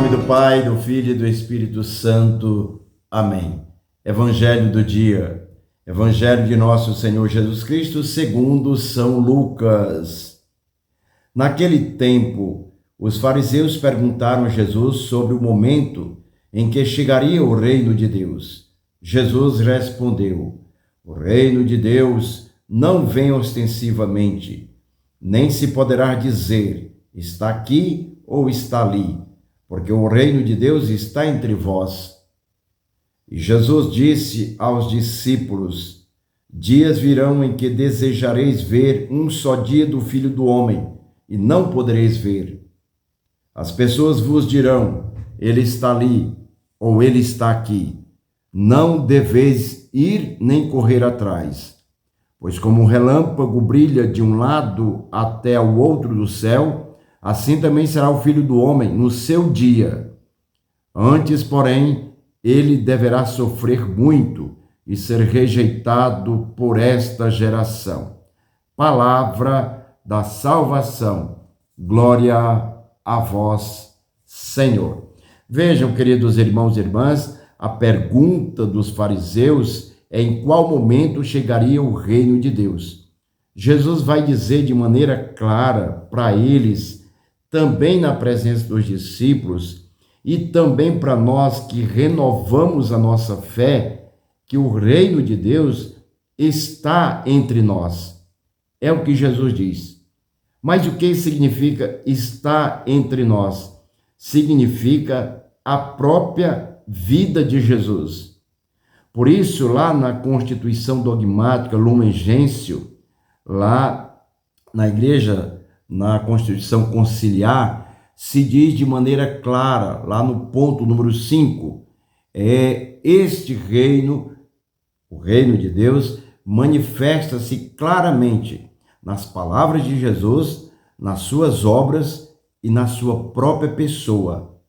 nome do Pai, do Filho e do Espírito Santo. Amém. Evangelho do dia. Evangelho de nosso Senhor Jesus Cristo, segundo São Lucas. Naquele tempo, os fariseus perguntaram a Jesus sobre o momento em que chegaria o reino de Deus. Jesus respondeu: o reino de Deus não vem ostensivamente, nem se poderá dizer, está aqui ou está ali, porque o reino de Deus está entre vós. E Jesus disse aos discípulos: dias virão em que desejareis ver um só dia do Filho do Homem, e não podereis ver. As pessoas vos dirão: ele está ali, ou ele está aqui. Não deveis ir nem correr atrás. Pois como um relâmpago brilha de um lado até o outro do céu, assim também será o Filho do Homem no seu dia. Antes, porém, ele deverá sofrer muito e ser rejeitado por esta geração. Palavra da salvação. Glória a vós, Senhor. Vejam, queridos irmãos e irmãs, a pergunta dos fariseus é em qual momento chegaria o reino de Deus. Jesus vai dizer de maneira clara para eles, também na presença dos discípulos, e também para nós que renovamos a nossa fé, que o reino de Deus está entre nós. É o que Jesus diz. Mas o que significa estar entre nós? Significa a própria vida de Jesus. Por isso, lá na Constituição Dogmática Lumen Gentium, lá na igreja, na Constituição Conciliar, se diz de maneira clara, lá no ponto número 5, este reino, o reino de Deus, manifesta-se claramente nas palavras de Jesus, nas suas obras e na sua própria pessoa.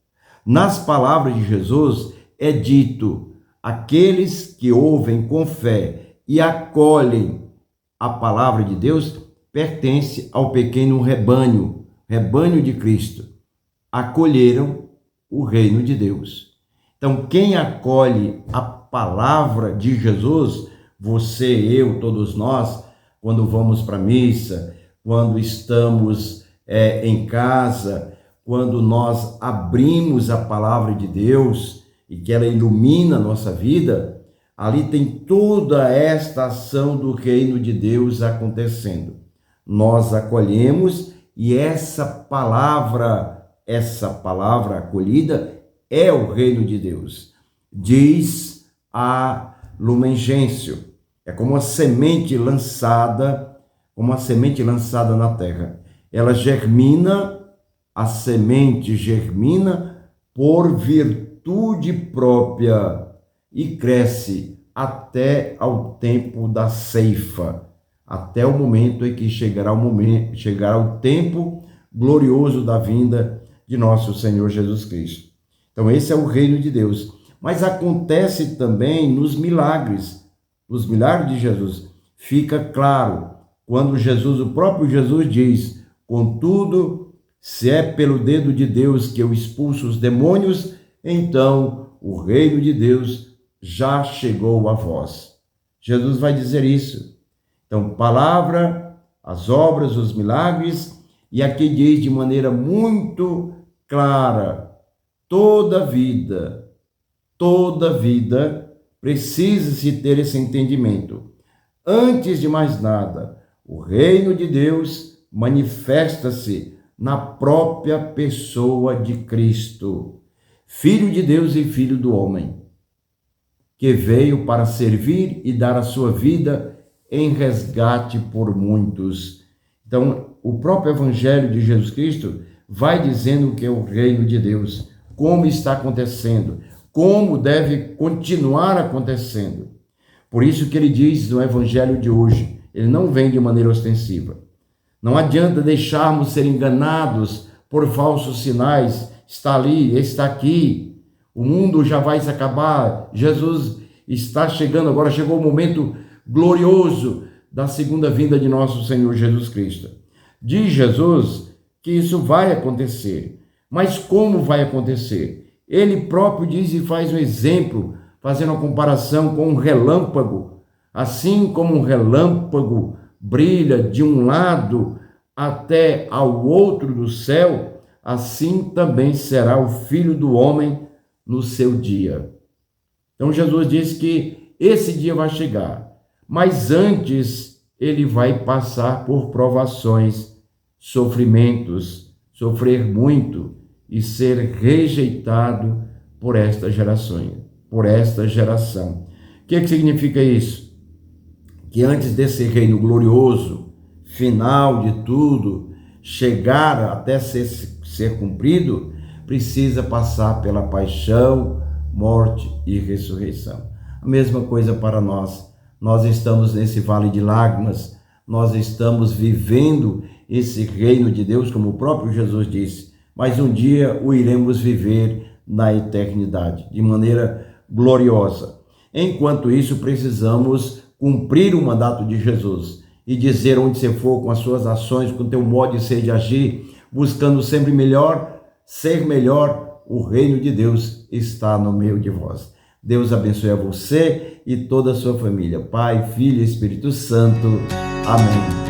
Nas palavras de Jesus é dito: aqueles que ouvem com fé e acolhem a palavra de Deus pertencem ao pequeno rebanho de Cristo. Acolheram o reino de Deus. Então, quem acolhe a palavra de Jesus, você, eu, todos nós, quando vamos para a missa, quando estamos em casa, quando nós abrimos a palavra de Deus e que ela ilumina a nossa vida, ali tem toda esta ação do reino de Deus acontecendo. Nós acolhemos e essa palavra acolhida é o reino de Deus. Diz a Lumen Gentium, é como uma semente lançada na terra. Ela germina, a semente germina por virtude própria e cresce até ao tempo da ceifa, até o momento em que chegará o tempo glorioso da vinda de nosso Senhor Jesus Cristo. Então esse é o reino de Deus. Mas acontece também nos milagres de Jesus. Fica claro quando o próprio Jesus diz: contudo, se é pelo dedo de Deus que eu expulso os demônios, então o reino de Deus já chegou a vós. Jesus vai dizer isso. Então, palavra, as obras, os milagres, e aqui diz de maneira muito clara: toda vida precisa-se ter esse entendimento. Antes de mais nada, o reino de Deus manifesta-se na própria pessoa de Cristo, Filho de Deus e Filho do homem, que veio para servir e dar a sua vida em resgate por muitos. Então, o próprio Evangelho de Jesus Cristo vai dizendo o que é o reino de Deus, como está acontecendo, como deve continuar acontecendo. Por isso que ele diz no Evangelho de hoje, ele não vem de maneira ostensiva. Não adianta deixarmos ser enganados por falsos sinais. Está ali, está aqui. O mundo já vai se acabar. Jesus está chegando agora. Chegou o momento glorioso da segunda vinda de nosso Senhor Jesus Cristo. Diz Jesus que isso vai acontecer. Mas como vai acontecer? Ele próprio diz e faz um exemplo, fazendo uma comparação com um relâmpago. Assim como um relâmpago brilha de um lado até ao outro do céu, assim também será o Filho do Homem no seu dia. Então Jesus diz que esse dia vai chegar, mas antes ele vai passar por provações, sofrimentos, sofrer muito e ser rejeitado por esta geração. O que significa isso? Que antes desse reino glorioso, final de tudo, chegar até ser cumprido, precisa passar pela paixão, morte e ressurreição. A mesma coisa para nós. Nós estamos nesse vale de lágrimas, nós estamos vivendo esse reino de Deus, como o próprio Jesus disse, mas um dia o iremos viver na eternidade, de maneira gloriosa. Enquanto isso, precisamos cumprir o mandato de Jesus e dizer onde você for, com as suas ações, com o teu modo de ser, de agir, buscando sempre melhor, ser melhor, o reino de Deus está no meio de vós. Deus abençoe a você e toda a sua família. Pai, Filho e Espírito Santo. Amém.